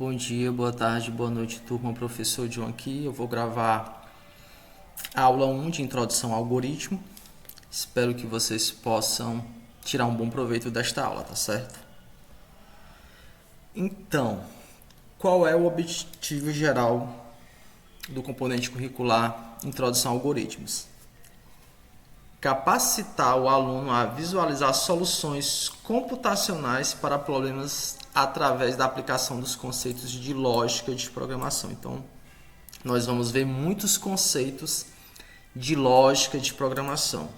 Bom dia, boa tarde, boa noite, turma. Professor John aqui. Eu vou gravar a aula 1 de Introdução ao Algoritmo. Espero que vocês possam tirar um bom proveito desta aula, tá certo? Então, qual é o objetivo geral do componente curricular Introdução a Algoritmos? Capacitar o aluno a visualizar soluções computacionais para problemas através da aplicação dos conceitos de lógica de programação. Então, nós vamos ver muitos conceitos de lógica de programação.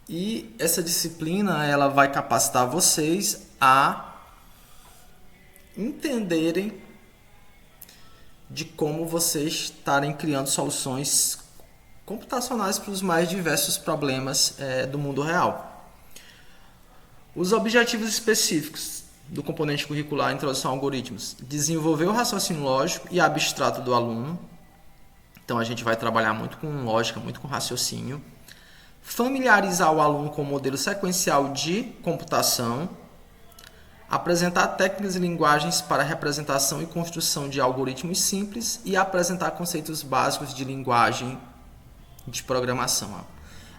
E essa disciplina ela vai capacitar vocês a entenderem de como vocês estarem criando soluções computacionais para os mais diversos problemas do mundo real. Os objetivos específicos do componente curricular Introdução a Algoritmos: desenvolver o raciocínio lógico e abstrato do aluno. Então a gente vai trabalhar muito com lógica, muito com raciocínio. Familiarizar o aluno com o modelo sequencial de computação. Apresentar técnicas e linguagens para representação e construção de algoritmos simples e apresentar conceitos básicos de linguagem de programação.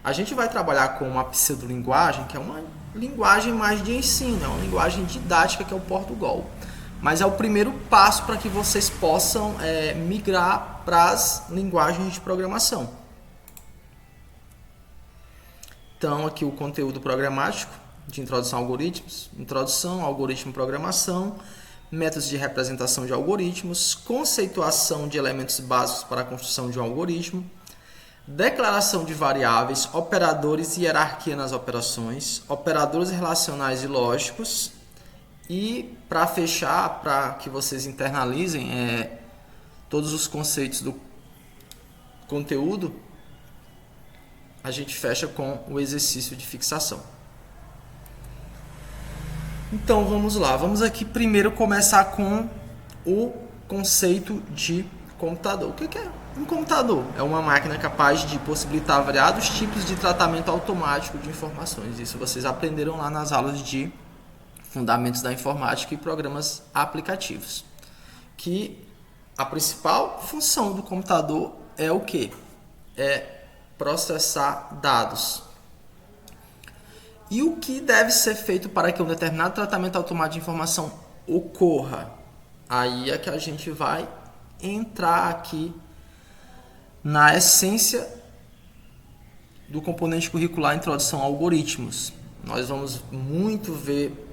A gente vai trabalhar com uma pseudolinguagem, que é uma linguagem mais de ensino, é uma linguagem didática, que é o Portugal. Mas é o primeiro passo para que vocês possam migrar para as linguagens de programação. Então, aqui o conteúdo programático de introdução a algoritmos, introdução, algoritmo, programação, métodos de representação de algoritmos, conceituação de elementos básicos para a construção de um algoritmo, declaração de variáveis, operadores e hierarquia nas operações, operadores relacionais e lógicos. E para fechar, para que vocês internalizem todos os conceitos do conteúdo, a gente fecha com o exercício de fixação. Então vamos lá, vamos aqui primeiro começar com o conceito de computador. O que é um computador? É uma máquina capaz de possibilitar variados tipos de tratamento automático de informações. Isso vocês aprenderam lá nas aulas de Fundamentos da Informática e Programas Aplicativos. Que a principal função do computador é o quê? É processar dados. E o que deve ser feito para que um determinado tratamento automático de informação ocorra? Aí é que a gente vai entrar aqui na essência do componente curricular Introdução a Algoritmos. Nós vamos muito ver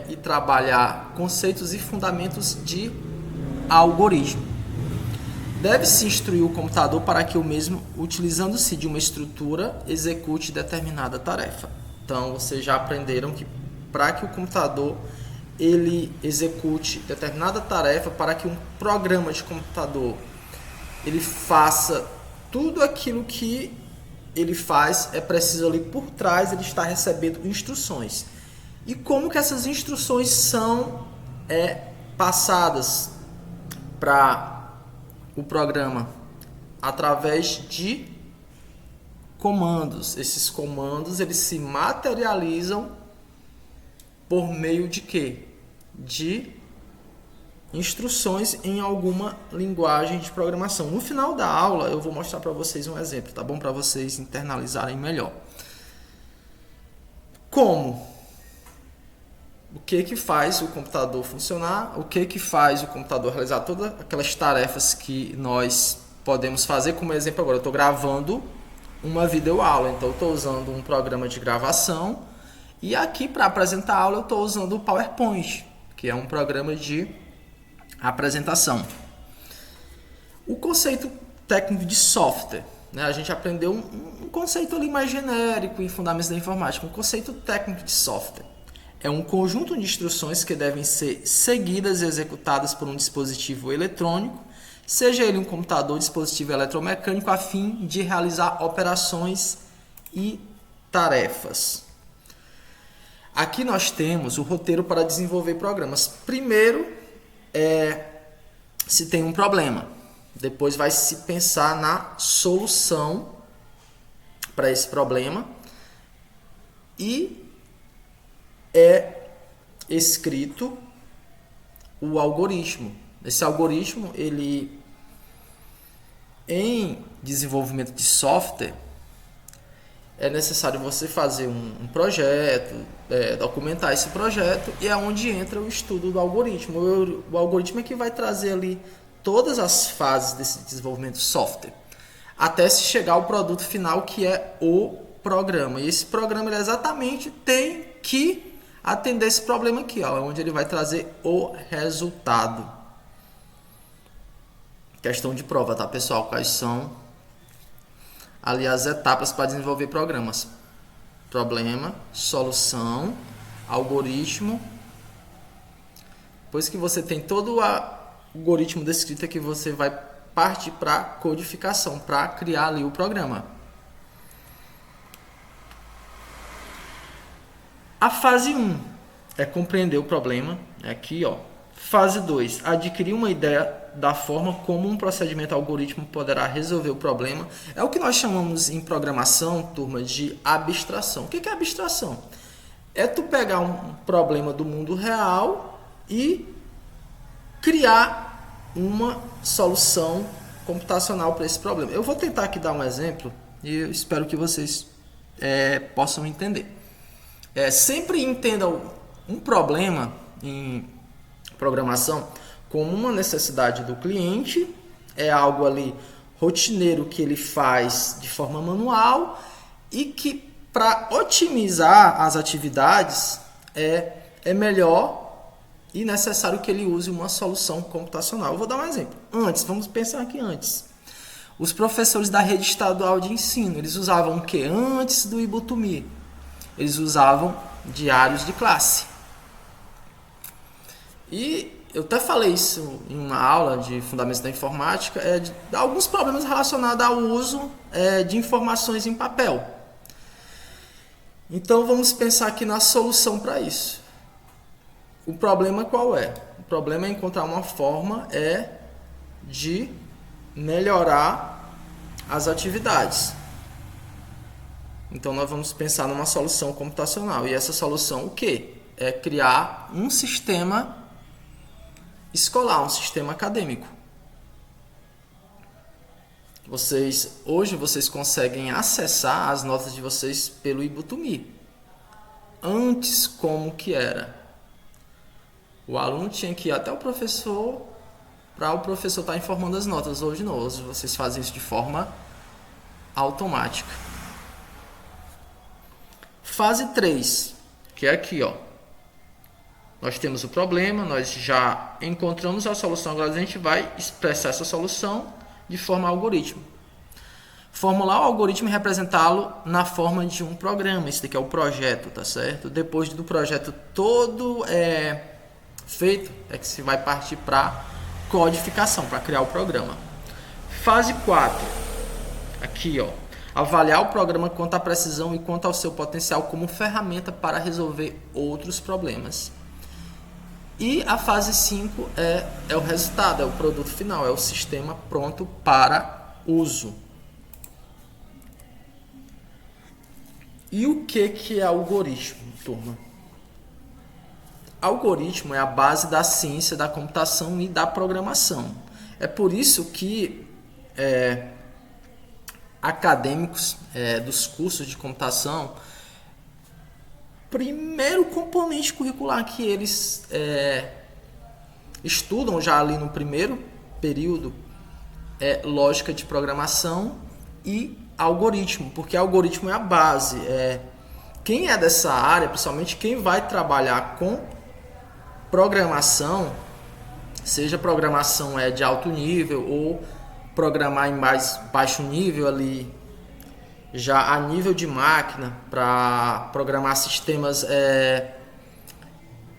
e trabalhar conceitos e fundamentos de algoritmo. Deve-se instruir o computador para que o mesmo, utilizando-se de uma estrutura, execute determinada tarefa. Então, vocês já aprenderam que para que o computador ele execute determinada tarefa, para que um programa de computador ele faça tudo aquilo que ele faz, é preciso ali por trás ele estar recebendo instruções. E como que essas instruções são passadas para o programa? Através de comandos. Esses comandos eles se materializam por meio de quê? De instruções em alguma linguagem de programação. No final da aula eu vou mostrar para vocês um exemplo, tá bom? Para vocês internalizarem melhor. Como? O que faz o computador funcionar? O que faz o computador realizar todas aquelas tarefas que nós podemos fazer? Como exemplo agora, eu estou gravando uma videoaula, então eu estou usando um programa de gravação e aqui para apresentar a aula eu estou usando o PowerPoint, que é um programa de apresentação. O conceito técnico de software, né? A gente aprendeu um conceito ali mais genérico em Fundamentos da Informática. Um conceito técnico de software é um conjunto de instruções que devem ser seguidas e executadas por um dispositivo eletrônico, seja ele um computador ou dispositivo eletromecânico, a fim de realizar operações e tarefas. Aqui nós temos o roteiro para desenvolver programas. Primeiro, se tem um problema. Depois vai se pensar na solução para esse problema. E é escrito o algoritmo. Esse algoritmo, ele, em desenvolvimento de software, é necessário você fazer um projeto, documentar esse projeto, e é onde entra o estudo do algoritmo. O algoritmo é que vai trazer ali todas as fases desse desenvolvimento de software, até se chegar ao produto final, que é o programa. E esse programa, ele exatamente tem que atender esse problema aqui, ó, onde ele vai trazer o resultado. Questão de prova, tá, pessoal? Quais são ali as etapas para desenvolver programas? Problema, solução, algoritmo. Depois que você tem todo o algoritmo descrito, é que você vai partir para codificação, para criar ali o programa. A fase 1 é compreender o problema, é aqui, ó. Fase 2, adquirir uma ideia da forma como um procedimento algoritmo poderá resolver o problema. É o que nós chamamos em programação, turma, de abstração. O que é abstração? É tu pegar um problema do mundo real e criar uma solução computacional para esse problema. Eu vou tentar aqui dar um exemplo e eu espero que vocês possam entender. Sempre entendam um problema em programação como uma necessidade do cliente, é algo ali rotineiro que ele faz de forma manual e que, para otimizar as atividades, é melhor e necessário que ele use uma solução computacional. Eu vou dar um exemplo. Vamos pensar aqui antes. Os professores da rede estadual de ensino, eles usavam o que antes do Ibutumi? Eles usavam diários de classe. E eu até falei isso em uma aula de Fundamentos da Informática, de alguns problemas relacionados ao uso de informações em papel. Então vamos pensar aqui na solução para isso. O problema qual é? O problema é encontrar uma forma de melhorar as atividades. Então nós vamos pensar numa solução computacional. E essa solução o quê? É criar um sistema escolar, um sistema acadêmico. Hoje vocês conseguem acessar as notas de vocês pelo Ibutumi. Antes, como que era? O aluno tinha que ir até o professor para o professor estar informando as notas. Hoje não, hoje vocês fazem isso de forma automática. Fase 3, que é aqui, ó. Nós temos o problema, nós já encontramos a solução, agora a gente vai expressar essa solução de forma algoritmo. Formular o algoritmo e representá-lo na forma de um programa. Esse daqui é o projeto, tá certo? Depois do projeto todo feito, é que se vai partir para codificação, para criar o programa. Fase 4, aqui, ó. Avaliar o programa quanto à precisão e quanto ao seu potencial como ferramenta para resolver outros problemas. E a fase 5 é o resultado, é o produto final, é o sistema pronto para uso. E o que é algoritmo, turma? Algoritmo é a base da ciência da computação e da programação. É por isso que acadêmicos dos cursos de computação, primeiro componente curricular que eles estudam já ali no primeiro período é lógica de programação e algoritmo, porque algoritmo é a base. Quem é dessa área, principalmente quem vai trabalhar com programação, seja programação de alto nível ou programar em mais baixo nível ali, já a nível de máquina, para programar sistemas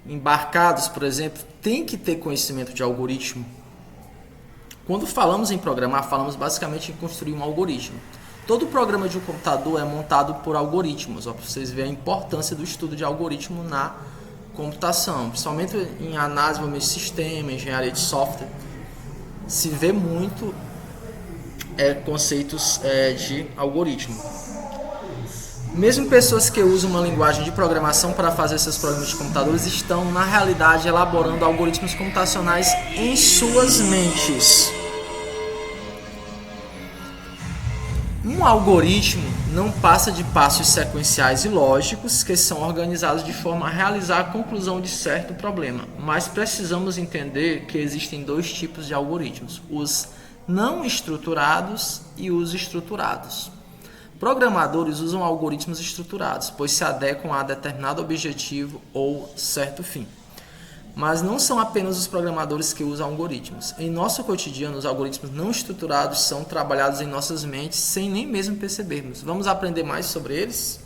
embarcados, por exemplo, tem que ter conhecimento de algoritmo. Quando falamos em programar, falamos basicamente em construir um algoritmo. Todo programa de um computador é montado por algoritmos, para vocês verem a importância do estudo de algoritmo na computação, principalmente em análise de sistema, engenharia de software, se vê muito conceitos de algoritmo. Mesmo pessoas que usam uma linguagem de programação para fazer seus programas de computadores estão, na realidade, elaborando algoritmos computacionais em suas mentes. Um algoritmo não passa de passos sequenciais e lógicos que são organizados de forma a realizar a conclusão de certo problema. Mas precisamos entender que existem dois tipos de algoritmos: os não estruturados e os estruturados. Programadores usam algoritmos estruturados, pois se adequam a determinado objetivo ou certo fim. Mas não são apenas os programadores que usam algoritmos. Em nosso cotidiano, os algoritmos não estruturados são trabalhados em nossas mentes sem nem mesmo percebermos. Vamos aprender mais sobre eles?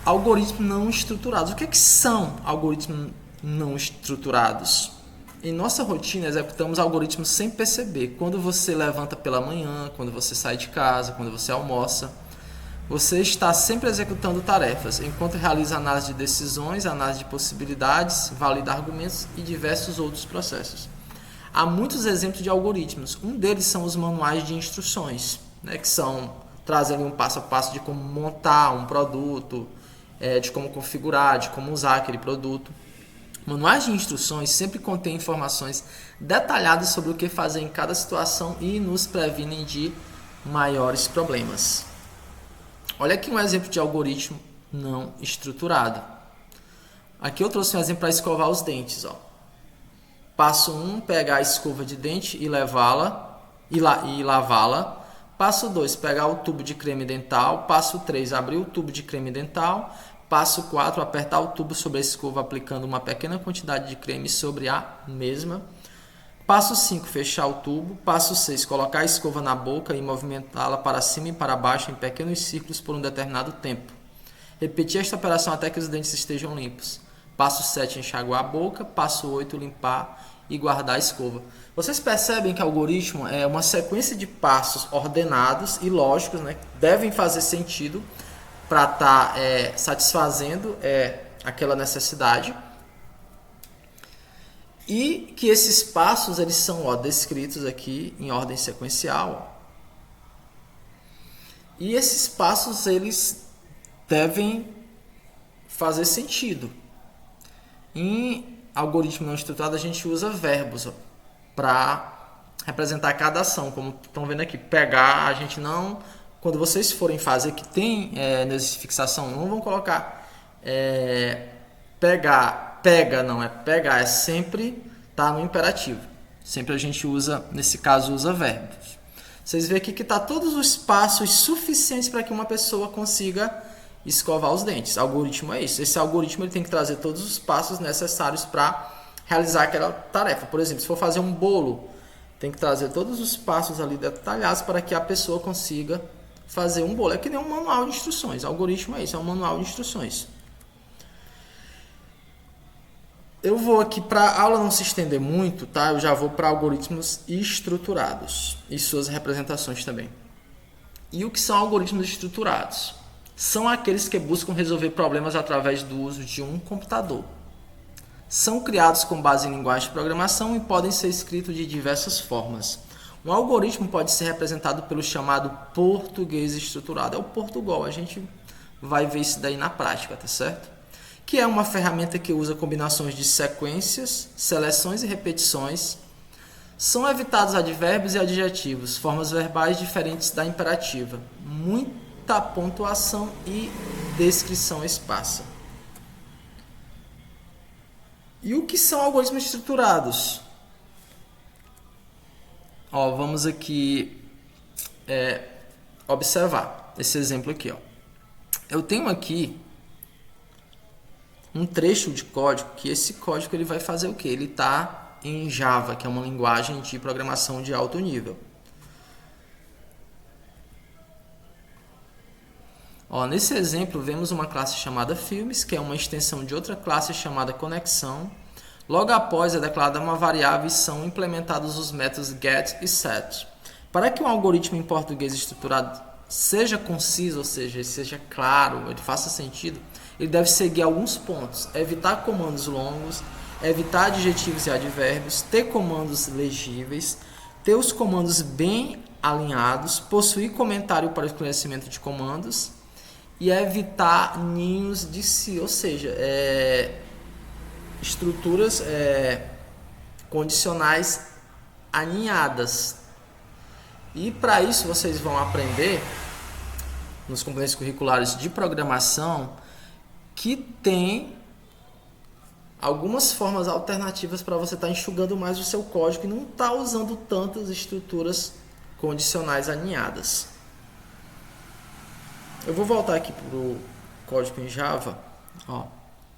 Algoritmos não estruturados. O que são algoritmos não estruturados? Em nossa rotina, executamos algoritmos sem perceber. Quando você levanta pela manhã, quando você sai de casa, quando você almoça, você está sempre executando tarefas, enquanto realiza análise de decisões, análise de possibilidades, valida argumentos e diversos outros processos. Há muitos exemplos de algoritmos. Um deles são os manuais de instruções, que são trazendo um passo a passo de como montar um produto, de como configurar, de como usar aquele produto. Manuais de instruções sempre contêm informações detalhadas sobre o que fazer em cada situação e nos previnem de maiores problemas. Olha aqui um exemplo de algoritmo não estruturado. Aqui eu trouxe um exemplo para escovar os dentes. Passo 1, pegar a escova de dente e levá-la e lavá-la. Passo 2, pegar o tubo de creme dental. Passo 3, abrir o tubo de creme dental. Passo 4, apertar o tubo sobre a escova aplicando uma pequena quantidade de creme sobre a mesma. Passo 5, fechar o tubo. Passo 6, colocar a escova na boca e movimentá-la para cima e para baixo em pequenos círculos por um determinado tempo. Repetir esta operação até que os dentes estejam limpos. Passo 7, enxaguar a boca. Passo 8, limpar e guardar a escova. Vocês percebem que o algoritmo é uma sequência de passos ordenados e lógicos, que devem fazer sentido para estar satisfazendo aquela necessidade. E que esses passos eles são descritos aqui em ordem sequencial. E esses passos eles devem fazer sentido. Em algoritmo não estruturado a gente usa verbos para representar cada ação. Como estão vendo aqui, pegar, a gente não... Quando vocês forem fazer que tem nessa fixação, não vão colocar pegar, pega, não é pegar, é sempre tá no imperativo. Sempre a gente usa, nesse caso, usa verbos. Vocês veem aqui que tá todos os passos suficientes para que uma pessoa consiga escovar os dentes. Algoritmo é isso. Esse algoritmo ele tem que trazer todos os passos necessários para realizar aquela tarefa. Por exemplo, se for fazer um bolo, tem que trazer todos os passos ali detalhados para que a pessoa consiga fazer um bolo. É que nem um manual de instruções. O algoritmo é isso, é um manual de instruções. Eu vou aqui, para a aula não se estender muito, tá? Eu já vou para algoritmos estruturados e suas representações também. E o que são algoritmos estruturados? São aqueles que buscam resolver problemas através do uso de um computador. São criados com base em linguagem de programação e podem ser escritos de diversas formas. Um algoritmo pode ser representado pelo chamado português estruturado. É o Portugal, a gente vai ver isso daí na prática, tá certo? Que é uma ferramenta que usa combinações de sequências, seleções e repetições. São evitados advérbios e adjetivos, formas verbais diferentes da imperativa. Muita pontuação e descrição esparsa. E o que são algoritmos estruturados? Vamos aqui observar esse exemplo aqui. Eu tenho aqui um trecho de código, que esse código ele vai fazer o quê? Ele está em Java, que é uma linguagem de programação de alto nível. Nesse exemplo, vemos uma classe chamada Filmes, que é uma extensão de outra classe chamada Conexão. Logo após é declarada uma variável e são implementados os métodos get e set. Para que um algoritmo em português estruturado seja conciso, ou seja, seja claro, ele faça sentido, ele deve seguir alguns pontos: evitar comandos longos, evitar adjetivos e advérbios, ter comandos legíveis, ter os comandos bem alinhados, possuir comentário para o esclarecimento de comandos e evitar ninhos de si, ou seja, estruturas condicionais aninhadas. E para isso vocês vão aprender nos componentes curriculares de programação que tem algumas formas alternativas para você estar enxugando mais o seu código e não estar usando tantas estruturas condicionais aninhadas. Eu vou voltar aqui para o código em Java. Ó,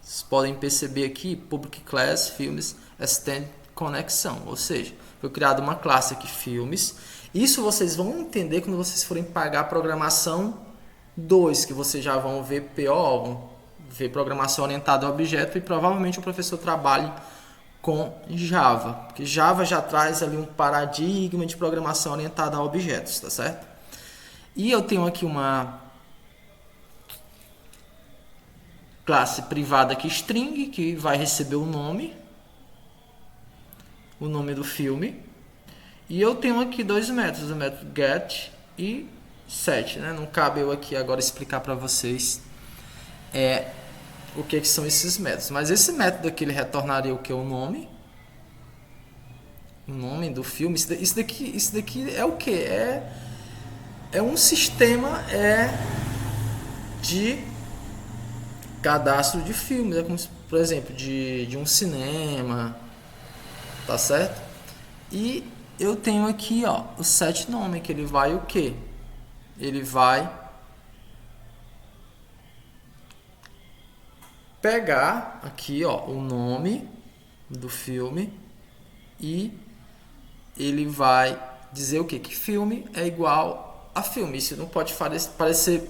vocês podem perceber aqui, public class filmes extend conexão, ou seja, foi criada uma classe aqui filmes. Isso vocês vão entender quando vocês forem pagar programação 2, que vocês já vão ver PO, vão ver programação orientada a objeto, e provavelmente o professor trabalhe com Java, porque Java já traz ali um paradigma de programação orientada a objetos, tá certo? E eu tenho aqui uma classe privada aqui, string, que vai receber o nome do filme. E eu tenho aqui dois métodos, o método get e set, né? Não cabe eu aqui agora explicar para vocês o que são esses métodos. Mas esse método aqui, ele retornaria o que? O nome do filme. Isso daqui é o que? É um sistema de cadastro de filmes. É como, por exemplo, de um cinema, tá certo? E eu tenho aqui, ó, o set nome, que ele vai o quê? Ele vai pegar aqui, ó, o nome do filme e ele vai dizer o quê? Que filme é igual a filme. Isso não pode fazer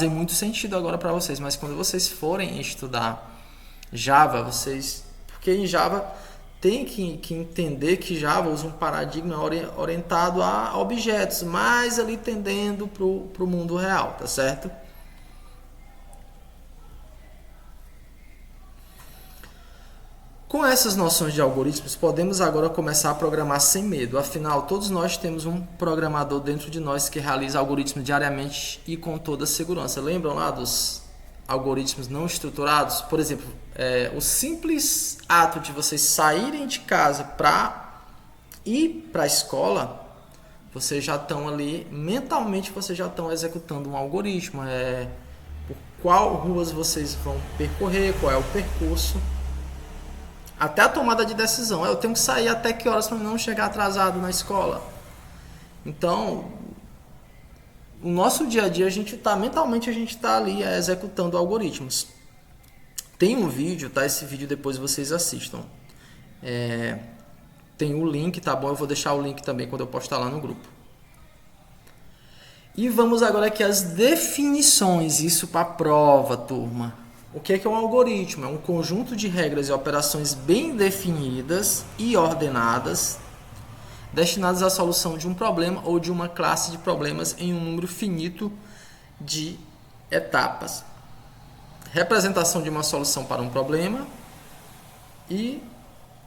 muito sentido agora para vocês, mas quando vocês forem estudar Java, porque em Java tem que entender que Java usa um paradigma orientado a objetos, mas ali tendendo para o mundo real, tá certo? Com essas noções de algoritmos, podemos agora começar a programar sem medo. Afinal, todos nós temos um programador dentro de nós que realiza algoritmos diariamente e com toda segurança. Lembram lá dos algoritmos não estruturados? Por exemplo, o simples ato de vocês saírem de casa para ir para a escola, vocês já estão ali, mentalmente vocês já estão executando um algoritmo. Por qual ruas vocês vão percorrer, qual é o percurso. Até a tomada de decisão. Eu tenho que sair até que horas para não chegar atrasado na escola. Então, o nosso dia a dia, mentalmente a gente está ali executando algoritmos. Tem um vídeo, tá? Esse vídeo depois vocês assistam. Tem o link, tá bom? Eu vou deixar o link também quando eu postar lá no grupo. E vamos agora aqui às definições. Isso para a prova, turma. O que é um algoritmo? É um conjunto de regras e operações bem definidas e ordenadas, destinadas à solução de um problema ou de uma classe de problemas em um número finito de etapas. Representação de uma solução para um problema, e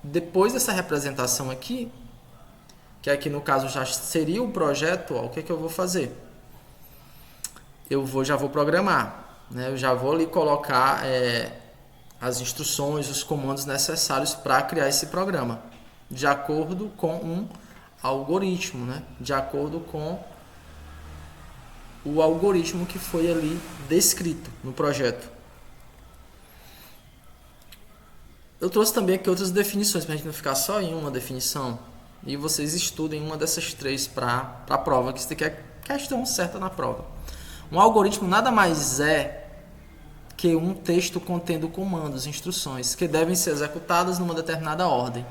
depois dessa representação aqui, que aqui no caso já seria o projeto, ó, o que eu vou fazer? Já vou programar. Eu já vou ali colocar as instruções, os comandos necessários para criar esse programa, de acordo com um algoritmo, né? De acordo com o algoritmo que foi ali descrito no projeto. Eu trouxe também aqui outras definições, para a gente não ficar só em uma definição, e vocês estudem uma dessas três para a prova, que isso aqui é questão certa na prova. Um algoritmo nada mais é que um texto contendo comandos, instruções, que devem ser executadas numa determinada ordem.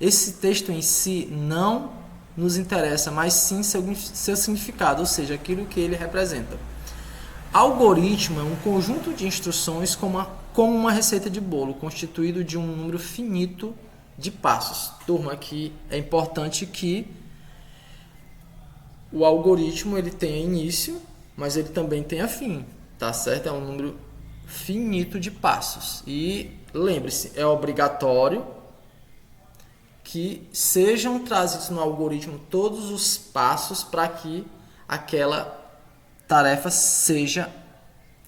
Esse texto em si não nos interessa, mas sim seu significado, ou seja, aquilo que ele representa. Algoritmo é um conjunto de instruções como uma receita de bolo, constituído de um número finito de passos. Turma, aqui é importante que o algoritmo ele tenha início, mas ele também tenha fim, tá certo? É um número finito de passos. E lembre-se, é obrigatório que sejam trazidos no algoritmo todos os passos para que aquela tarefa seja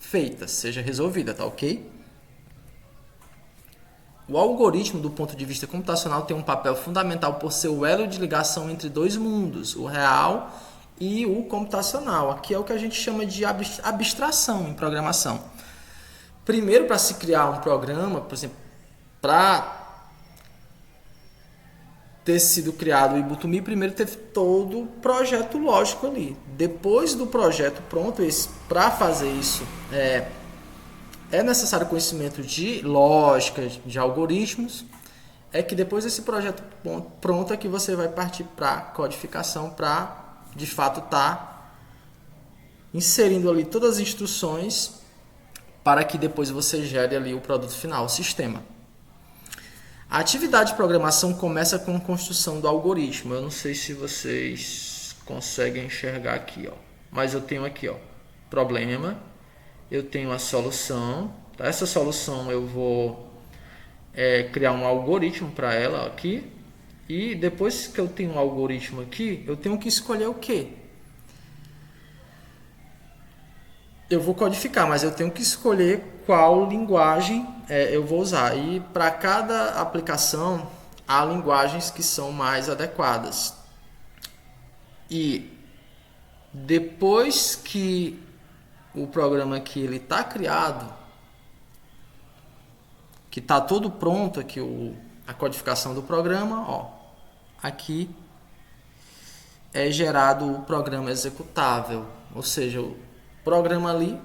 feita, seja resolvida, tá ok? O algoritmo, do ponto de vista computacional, tem um papel fundamental por ser o elo de ligação entre dois mundos, o real e o computacional. Aqui é o que a gente chama de abstração em programação. Primeiro, para se criar um programa, por exemplo, para ter sido criado o Ibutumi, primeiro teve todo o projeto lógico ali. Depois do projeto pronto, para fazer isso, é necessário conhecimento de lógica, de algoritmos. É que depois desse projeto pronto é que você vai partir para codificação, para de fato estar inserindo ali todas as instruções para que depois você gere ali o produto final, o sistema. A atividade de programação começa com a construção do algoritmo. Eu não sei se vocês conseguem enxergar aqui, ó. Mas eu tenho aqui, ó, problema, eu tenho a solução. Tá? Essa solução eu vou criar um algoritmo para ela aqui. E depois que eu tenho um algoritmo aqui, eu tenho que escolher o quê? Eu vou codificar, mas eu tenho que escolher qual linguagem eu vou usar. E para cada aplicação, há linguagens que são mais adequadas. E depois que o programa aqui ele está criado, que está todo pronto aqui a codificação do programa, ó, aqui é gerado o programa executável, ou seja, o programa ali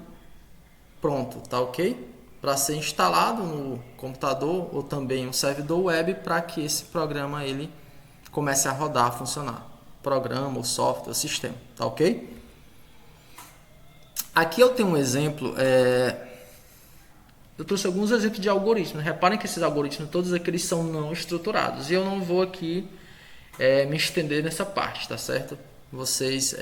pronto, tá ok? Para ser instalado no computador ou também um servidor web para que esse programa ele comece a rodar, a funcionar. Programa, o software, o sistema, tá ok? Aqui eu tenho um exemplo, eu trouxe alguns exemplos de algoritmos. Reparem que esses algoritmos, todos aqueles são não estruturados. E eu não vou aqui me estender nessa parte, tá certo? Vocês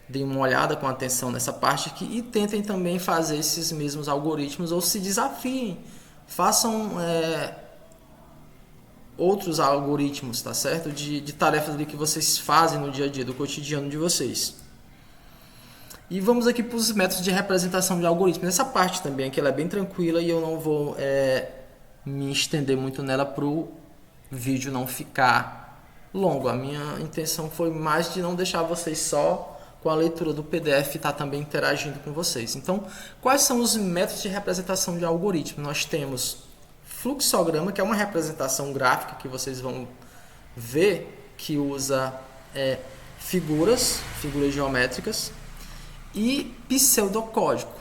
deem uma olhada com atenção nessa parte aqui e tentem também fazer esses mesmos algoritmos ou se desafiem. Façam outros algoritmos, tá certo? De tarefas ali que vocês fazem no dia a dia, do cotidiano de vocês. E vamos aqui para os métodos de representação de algoritmos. Essa parte também aqui ela é bem tranquila e eu não vou me estender muito nela para o vídeo não ficar longo. A minha intenção foi mais de não deixar vocês só com a leitura do PDF e estar também interagindo com vocês. Então, quais são os métodos de representação de algoritmos? Nós temos fluxograma, que é uma representação gráfica que vocês vão ver que usa figuras geométricas, e pseudocódigo,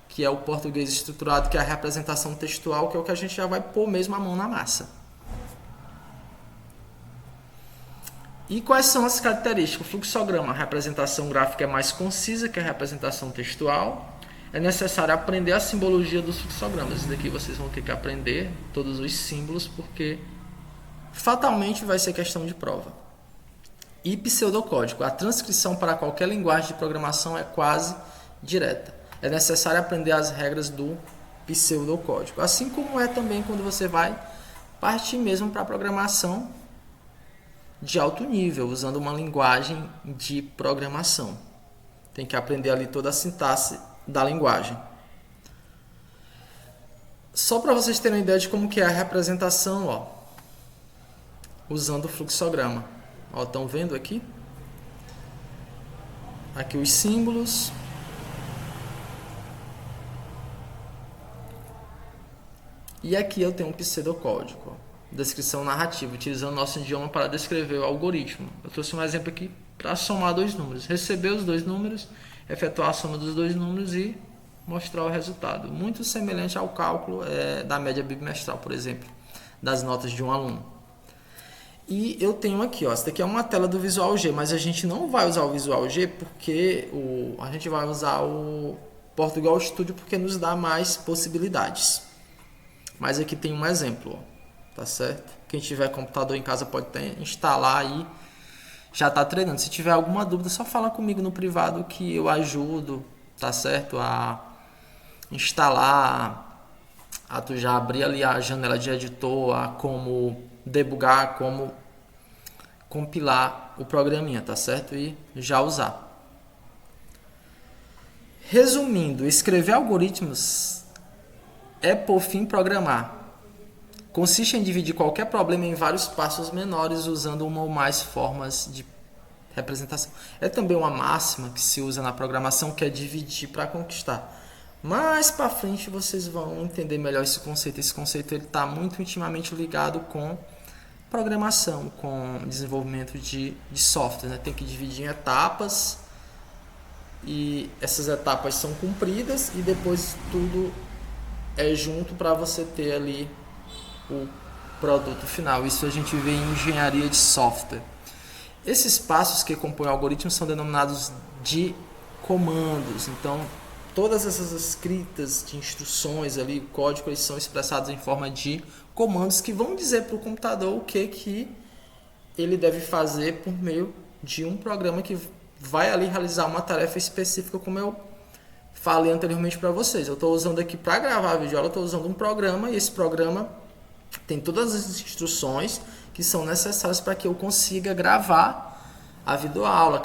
que é o português estruturado, que é a representação textual, que é o que a gente já vai pôr mesmo a mão na massa. E quais são as características? O fluxograma, a representação gráfica é mais concisa que a representação textual. É necessário aprender a simbologia dos fluxogramas. Isso daqui vocês vão ter que aprender todos os símbolos, porque fatalmente vai ser questão de prova. E pseudocódigo, a transcrição para qualquer linguagem de programação é quase direta. É necessário aprender as regras do pseudocódigo. Assim como é também quando você vai partir mesmo para a programação de alto nível, usando uma linguagem de programação. Tem que aprender ali toda a sintaxe da linguagem. Só para vocês terem uma ideia de como que é a representação, ó, usando o fluxograma. Ó, estão vendo aqui? Aqui os símbolos. E aqui eu tenho um pseudocódigo. Ó. Descrição narrativa, utilizando nosso idioma para descrever o algoritmo. Eu trouxe um exemplo aqui para somar dois números. Receber os dois números, efetuar a soma dos dois números e mostrar o resultado. Muito semelhante ao cálculo da média bimestral, por exemplo, das notas de um aluno. E eu tenho aqui, ó, essa daqui é uma tela do Visual G, mas a gente não vai usar o Visual G porque a gente vai usar o Portugal Studio porque nos dá mais possibilidades. Mas aqui tem um exemplo, ó, tá certo? Quem tiver computador em casa pode instalar aí, já tá treinando. Se tiver alguma dúvida, só fala comigo no privado que eu ajudo, tá certo? A instalar, a tu já abrir ali a janela de editor, a como debugar, como compilar o programinha, tá certo? E já usar. Resumindo, escrever algoritmos é, por fim, programar. Consiste em dividir qualquer problema em vários passos menores usando uma ou mais formas de representação. É também uma máxima que se usa na programação, que é dividir para conquistar. Mais para frente vocês vão entender melhor esse conceito. Esse conceito está muito intimamente ligado com programação, com desenvolvimento de software, né? Tem que dividir em etapas e essas etapas são cumpridas e depois tudo é junto para você ter ali o produto final. Isso a gente vê em engenharia de software. Esses passos que compõem o algoritmo são denominados de comandos. Então, todas essas escritas de instruções ali, o código, eles são expressados em forma de comandos que vão dizer para o computador o que ele deve fazer por meio de um programa que vai ali realizar uma tarefa específica, como eu falei anteriormente para vocês. Eu estou usando aqui para gravar a videoaula, eu estou usando um programa e esse programa tem todas as instruções que são necessárias para que eu consiga gravar a videoaula,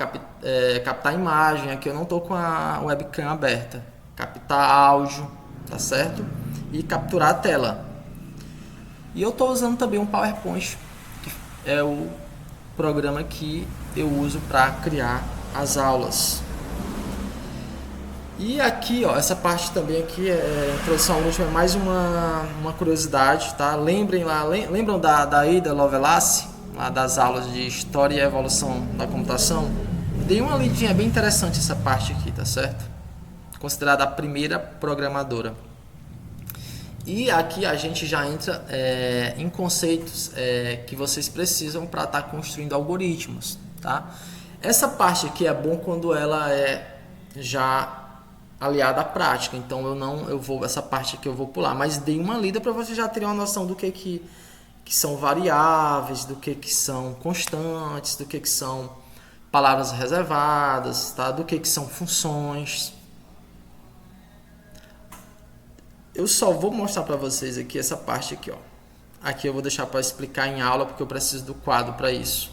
captar imagem. Aqui eu não estou com a webcam aberta, captar áudio, tá certo? E capturar a tela. E eu estou usando também um PowerPoint, que é o programa que eu uso para criar as aulas. E aqui, ó, essa parte também aqui é introdução ao algoritmo, é mais uma curiosidade, tá? Lembram da Ada Lovelace, lá das aulas de História e Evolução da Computação? Dei uma lidinha bem interessante essa parte aqui, tá certo? Considerada a primeira programadora. E aqui a gente já entra em conceitos que vocês precisam para estar construindo algoritmos, tá? Essa parte aqui é bom quando ela é já aliada à prática, então essa parte aqui eu vou pular, mas dei uma lida para você já ter uma noção do que são variáveis, do que são constantes, do que são palavras reservadas, tá? Do que são funções. Eu só vou mostrar para vocês aqui essa parte aqui, ó. Aqui eu vou deixar para explicar em aula porque eu preciso do quadro para isso.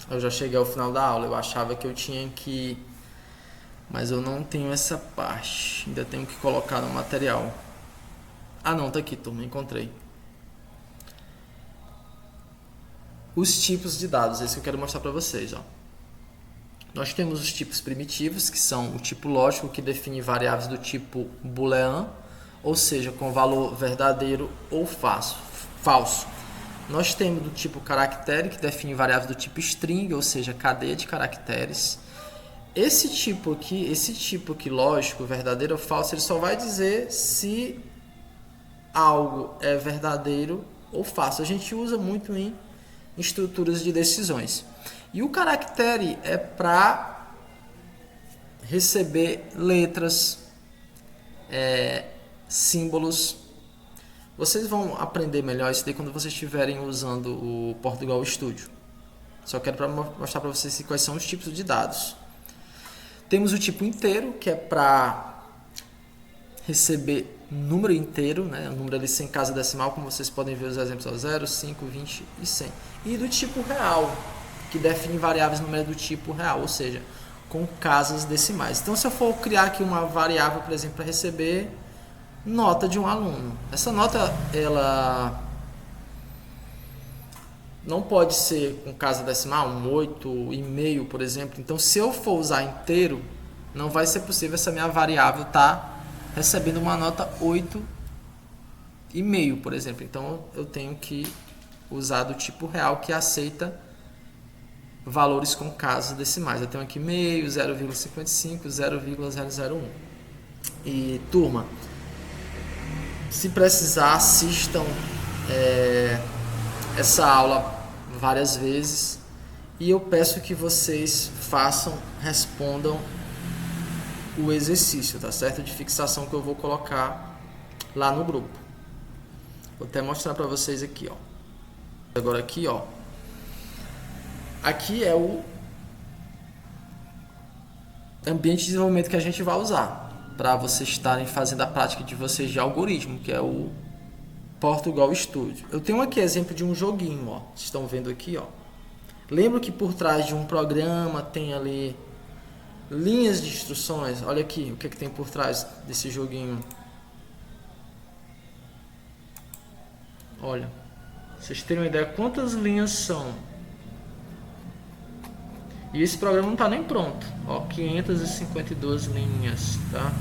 Eu já cheguei ao final da aula, eu achava que eu tinha que... Mas eu não tenho essa parte, ainda tenho que colocar no material. Ah não, tá aqui, turma, encontrei. Os tipos de dados, esse que eu quero mostrar para vocês, ó. Nós temos os tipos primitivos, que são o tipo lógico, que define variáveis do tipo booleano, ou seja, com valor verdadeiro ou falso. Nós temos do tipo caractere, que define variáveis do tipo string, ou seja, cadeia de caracteres. Esse tipo aqui lógico, verdadeiro ou falso, ele só vai dizer se algo é verdadeiro ou falso. A gente usa muito em estruturas de decisões. E o caractere é para receber letras, símbolos. Vocês vão aprender melhor isso daí quando vocês estiverem usando o Portugal Studio. Só quero mostrar para vocês quais são os tipos de dados. Temos o tipo inteiro, que é para receber número inteiro, né? O número ali sem casa decimal, como vocês podem ver os exemplos, 0, 5, 20 e 100. E do tipo real, que define variáveis numéricas do tipo real, ou seja, com casas decimais. Então, se eu for criar aqui uma variável, por exemplo, para receber nota de um aluno, essa nota ela não pode ser com casa decimal, um 8,5, por exemplo. Então, se eu for usar inteiro, não vai ser possível essa minha variável estar recebendo uma nota 8,5, por exemplo. Então, eu tenho que usar do tipo real, que aceita valores com casas decimais. Eu tenho aqui meio, 0,55, 0,001. E, turma, se precisar, assistam essa aula várias vezes e eu peço que vocês respondam o exercício, tá certo? De fixação que eu vou colocar lá no grupo. Vou até mostrar para vocês aqui, ó. Agora aqui, ó. Aqui é o ambiente de desenvolvimento que a gente vai usar. para vocês estarem fazendo a prática de vocês de algoritmo, que é o Portugal Studio. Eu tenho aqui exemplo de um joguinho, ó. Vocês estão vendo aqui, ó. Lembra que por trás de um programa tem ali linhas de instruções? Olha aqui o que tem por trás desse joguinho. Olha, vocês terem uma ideia quantas linhas são. E esse programa não está nem pronto. Ó, 552 linhas, tá?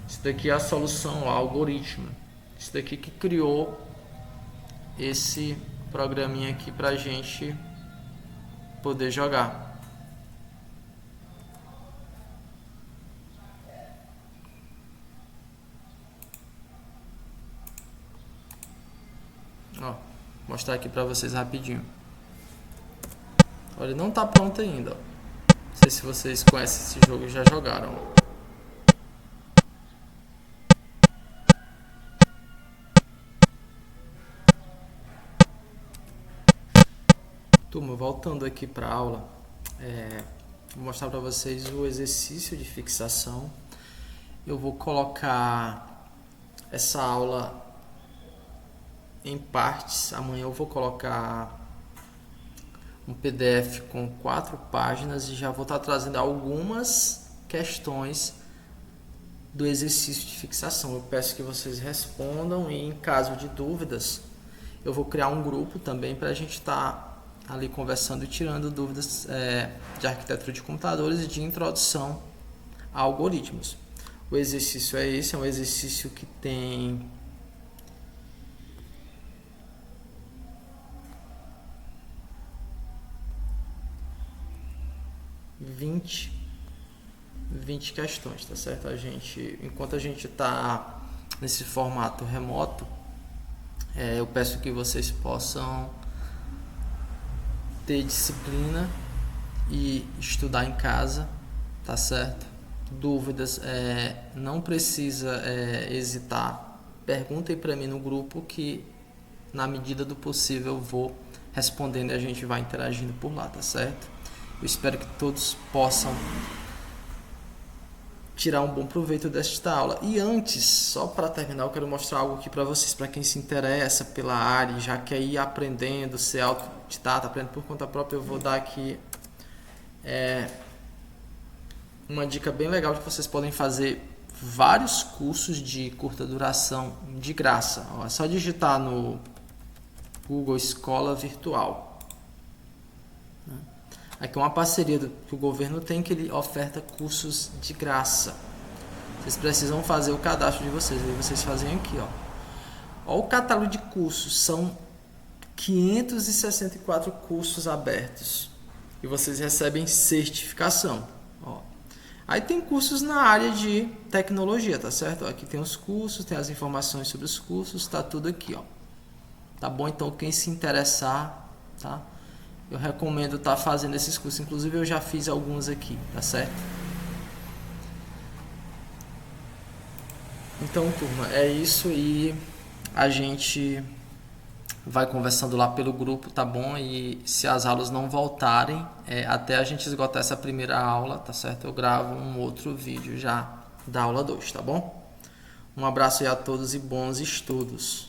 Isso daqui é a solução, o algoritmo. Isso daqui que criou esse programinha aqui pra gente poder jogar. Ó, vou mostrar aqui pra vocês rapidinho. Olha, não tá pronto ainda, ó. Não sei se vocês conhecem esse jogo e já jogaram. Turma, voltando aqui para a aula, vou mostrar para vocês o exercício de fixação. Eu vou colocar essa aula em partes. Amanhã eu vou colocar um PDF com 4 páginas e já vou estar trazendo algumas questões do exercício de fixação. Eu peço que vocês respondam e, em caso de dúvidas, eu vou criar um grupo também para a gente estar ali conversando e tirando dúvidas de arquitetura de computadores e de introdução a algoritmos. O exercício é esse, é um exercício que tem 20 questões, tá certo? Enquanto a gente está nesse formato remoto, eu peço que vocês possam ter disciplina e estudar em casa, tá certo? Dúvidas, não precisa hesitar. Perguntem para mim no grupo que, na medida do possível, eu vou respondendo e a gente vai interagindo por lá, tá certo? Eu espero que todos possam tirar um bom proveito desta aula. E antes, só para terminar, eu quero mostrar algo aqui para vocês, para quem se interessa pela área, já quer ir aprendendo, ser autodidata, aprendendo por conta própria. Eu vou dar aqui uma dica bem legal que vocês podem fazer vários cursos de curta duração de graça. Ó, é só digitar no Google Escola Virtual. Aqui é uma parceria que o governo tem, que ele oferta cursos de graça. Vocês precisam fazer o cadastro de vocês. Aí vocês fazem aqui, ó. Ó, o catálogo de cursos, são 564 cursos abertos. E vocês recebem certificação. Ó. Aí tem cursos na área de tecnologia, tá certo? Ó, aqui tem os cursos, tem as informações sobre os cursos, tá tudo aqui, ó. Tá bom? Então quem se interessar, tá? Eu recomendo estar fazendo esses cursos. Inclusive eu já fiz alguns aqui, tá certo? Então, turma, é isso, e a gente vai conversando lá pelo grupo, tá bom? E se as aulas não voltarem, até a gente esgotar essa primeira aula, tá certo? Eu gravo um outro vídeo já da aula 2, tá bom? Um abraço aí a todos e bons estudos.